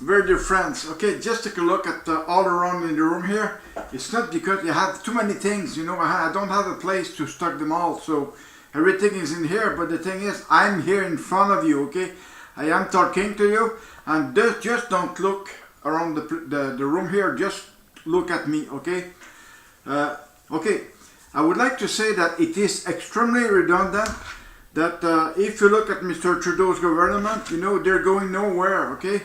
Very dear friends, okay, just take a look at all around in the room here. It's not because you have too many things, you know, I don't have a place to stock them all, so everything is in here, but the thing is, I'm here in front of you, okay? I am talking to you, and just don't look around the room here, just look at me, okay? Okay, I would like to say that it is extremely redundant that if you look at Mr. Trudeau's government, you know, they're going nowhere, okay?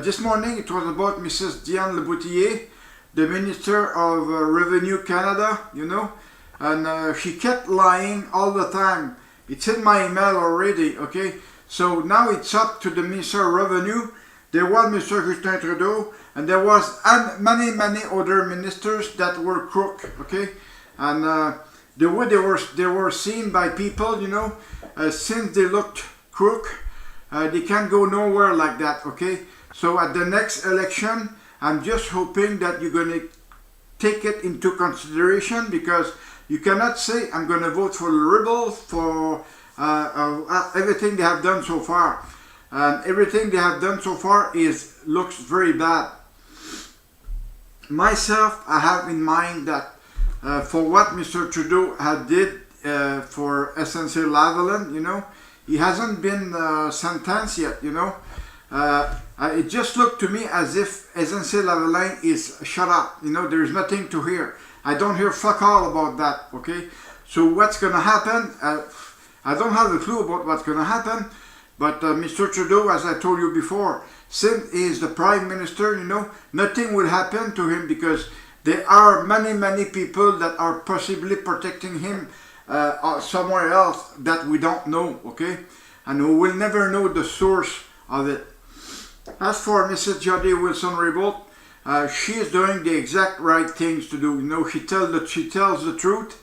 This morning it was about Mrs. Diane Leboutillier, the Minister of Revenue Canada, you know, and she kept lying all the time. It's in my email already, okay? So now it's up to the Minister of Revenue. There was Mr. Justin Trudeau, and there was many other ministers that were crook, okay? And the way they were seen by people, you know, since they looked crook, they can't go nowhere like that, okay? So at the next election, I'm just hoping that you're going to take it into consideration, because you cannot say I'm going to vote for the Liberals for everything they have done so far. Everything they have done so far looks very bad. Myself, I have in mind that for what Mr. Trudeau had did for SNC-Lavalin, you know, he hasn't been sentenced yet, you know. It just looked to me as if SNC-Lavalin is shut up, you know, there's nothing to hear. I don't hear fuck all about that, okay? So what's gonna happen? I don't have a clue about what's gonna happen, but Mr. Trudeau, as I told you before, since he is the Prime Minister, you know, nothing will happen to him, because there are many people that are possibly protecting him somewhere else that we don't know, okay? And we will never know the source of it. As for Mrs. Jody Wilson-Raybould, she is doing the exact right things to do. You know, she tells the truth.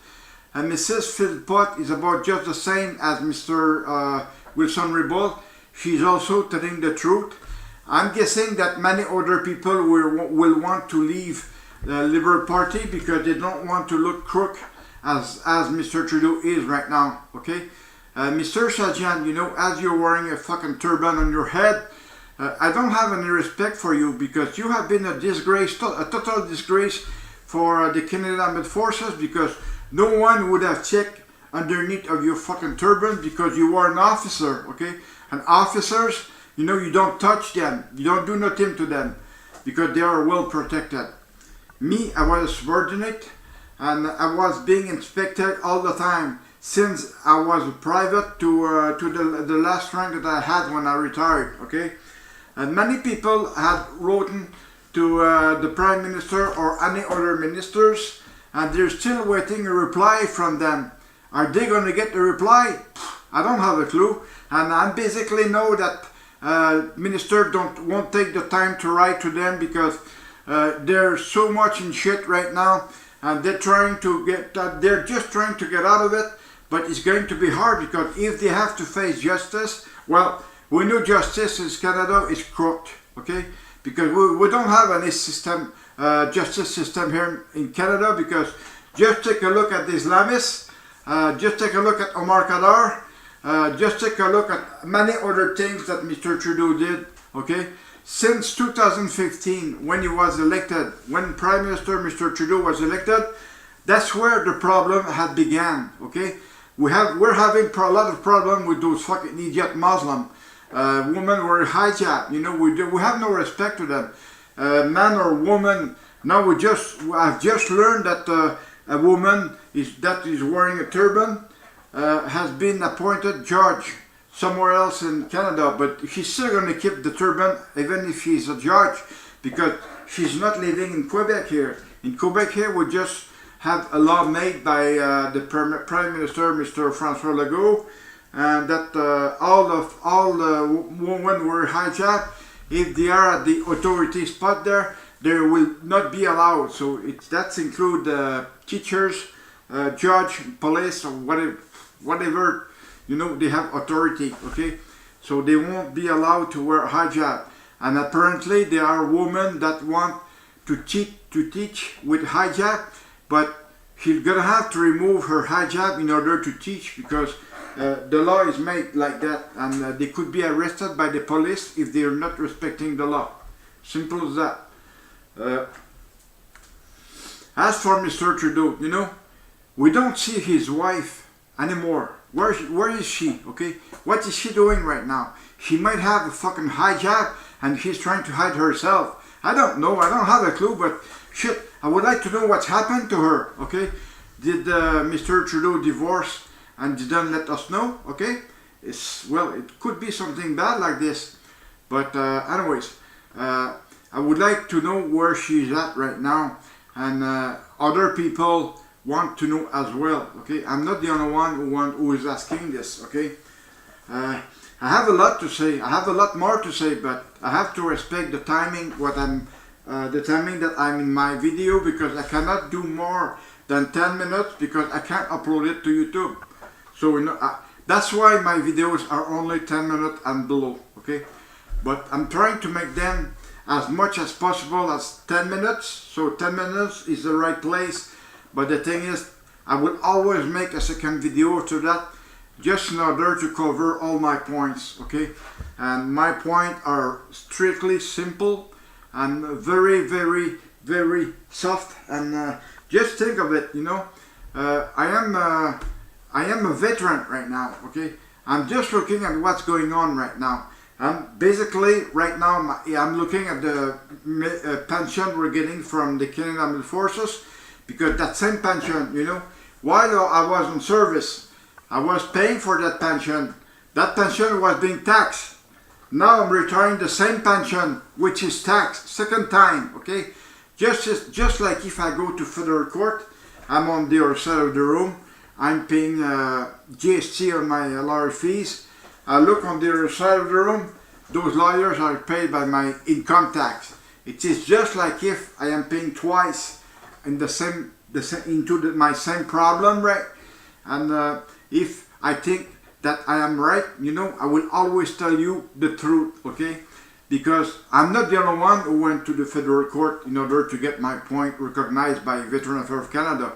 And Mrs. Philpott is about just the same as Mr. Wilson-Raybould. She's also telling the truth. I'm guessing that many other people will want to leave the Liberal Party because they don't want to look crook as Mr. Trudeau is right now, okay? Mr. Sajjan, you know, as you're wearing a fucking turban on your head, I don't have any respect for you, because you have been a disgrace, a total disgrace for the Canadian Armed Forces, because no one would have checked underneath of your fucking turban, because you are an officer, okay? And officers, you know, you don't touch them, you don't do nothing to them, because they are well protected. Me, I was a subordinate, and I was being inspected all the time, since I was a private to the last rank that I had when I retired, okay? And many people had written to the Prime Minister or any other ministers, and they're still waiting a reply from them. Are they going to get a reply? I don't have a clue, and I basically know that ministers won't take the time to write to them, because they're so much in shit right now, and they're just trying to get out of it. But it's going to be hard, because if they have to face justice, well, we know justice in Canada is corrupt, okay? Because we don't have any system, justice system here in Canada, because just take a look at the Islamists, just take a look at Omar Khadr, just take a look at many other things that Mr. Trudeau did, okay? Since 2015, when he was elected, when Prime Minister Mr. Trudeau was elected, that's where the problem had began, okay? We're having a lot of problem with those fucking idiot Muslims. Women were hijab, you know, we have no respect to them. Man or woman, now I've just learned that a woman that is wearing a turban has been appointed judge somewhere else in Canada, but she's still going to keep the turban even if she's a judge, because she's not living in Quebec here. In Quebec here, we just have a law made by the Prime Minister, Mr. François Legault, and that all the women wear hijab. If they are at the authority spot there, they will not be allowed. So that include teachers, judge, police, or whatever, you know, they have authority, okay? So they won't be allowed to wear hijab. And apparently there are women that want to teach with hijab, but she's gonna have to remove her hijab in order to teach, because the law is made like that, and they could be arrested by the police if they are not respecting the law. Simple as that. As for Mr. Trudeau, you know, we don't see his wife anymore. Where is she? Okay, what is she doing right now? She might have a fucking hijab and she's trying to hide herself. I don't know. I don't have a clue. But shit, I would like to know what's happened to her. Okay, did Mr. Trudeau divorce and didn't let us know? Okay, well, it could be something bad like this. But anyways, I would like to know where she's at right now, and other people want to know as well. Okay, I'm not the only one who is asking this. Okay, I have a lot to say. I have a lot more to say, but I have to respect the timing. The timing that I'm in my video, because I cannot do more than 10 minutes because I can't upload it to YouTube. So you know, that's why my videos are only 10 minutes and below. Okay, but I'm trying to make them as much as possible as 10 minutes. So 10 minutes is the right place. But the thing is, I will always make a second video to that, just in order to cover all my points, okay? And my points are strictly simple and very, very, very soft. And just think of it, you know, I am a veteran right now, okay? I'm just looking at what's going on right now. Basically, right now, I'm looking at the pension we're getting from the Canadian Armed Forces, because that same pension, you know, while I was in service, I was paying for that pension. That pension was being taxed. Now I'm retiring the same pension, which is taxed, second time, okay? Just like if I go to federal court, I'm on the other side of the room, I'm paying GST on my lawyer fees. I look on the other side of the room, those lawyers are paid by my income tax. It is just like if I am paying twice in my same problem, right? And if I think that I am right, you know, I will always tell you the truth, okay? Because I'm not the only one who went to the federal court in order to get my point recognized by Veteran Affairs of Canada.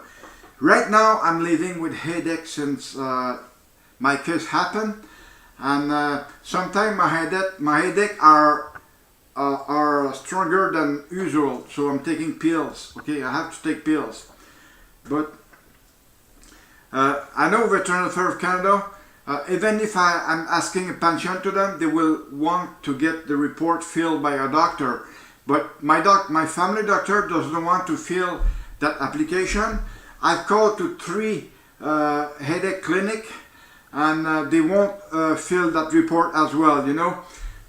Right now, I'm living with headache since my case happened, and sometimes my headache are stronger than usual, so I'm taking pills. Okay, I have to take pills. But I know Veteran Affairs of Canada, even if I'm asking a pension to them, they will want to get the report filled by a doctor. But my family doctor doesn't want to fill that application. I've called to 3 headache clinic, and they won't fill that report as well, you know.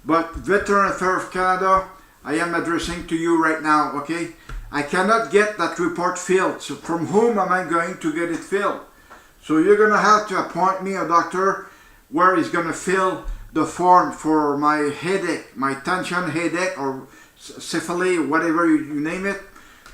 But Veteran Affairs of Canada, I am addressing to you right now, okay? I cannot get that report filled, so from whom am I going to get it filled? So you're going to have to appoint me a doctor where he's going to fill the form for my headache, my tension headache, or cephaly, whatever you name it.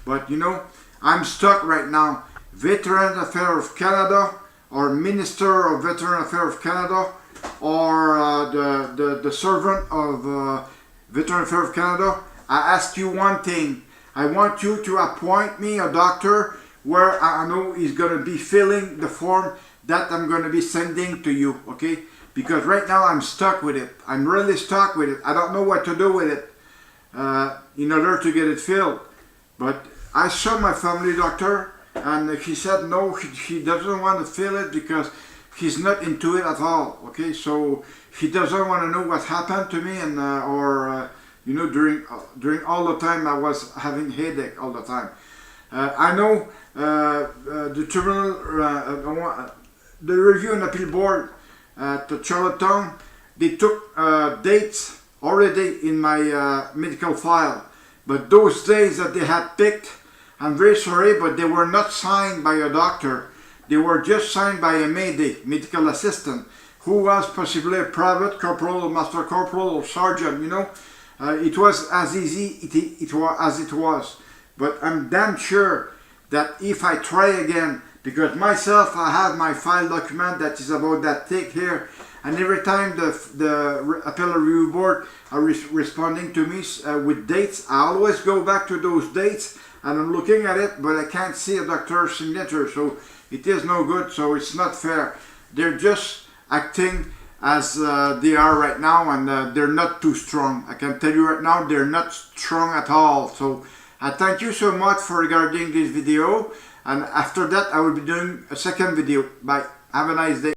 But you know, I'm stuck right now. Veteran Affairs of Canada, or Minister of Veteran Affairs of Canada, or the servant of Veteran Affairs of Canada, I ask you one thing. I want you to appoint me a doctor where I know he's going to be filling the form that I'm going to be sending to you, okay? Because right now I'm stuck with it. I'm really stuck with it. I don't know what to do with it in order to get it filled. But I saw my family doctor, and he said no, he doesn't want to fill it because he's not into it at all, okay? So he doesn't want to know what happened to me, and you know, during all the time I was having headache all the time. I know the tribunal, the Review and Appeal Board at Charlottetown, they took dates already in my medical file, but those days that they had picked, I'm very sorry, but they were not signed by a doctor. They were just signed by a medical assistant, who was possibly a private corporal, or master corporal, or sergeant, you know. It was as easy as it was. But I'm damn sure that if I try again, because myself, I have my file document that is about that thick here, and every time the Appellate Review Board are responding to me with dates, I always go back to those dates, and I'm looking at it, but I can't see a doctor's signature, so it is no good, so it's not fair. They're just acting as they are right now, and they're not too strong. I can tell you right now, they're not strong at all. So I thank you so much for regarding this video, and after that I will be doing a second video. Bye. Have a nice day.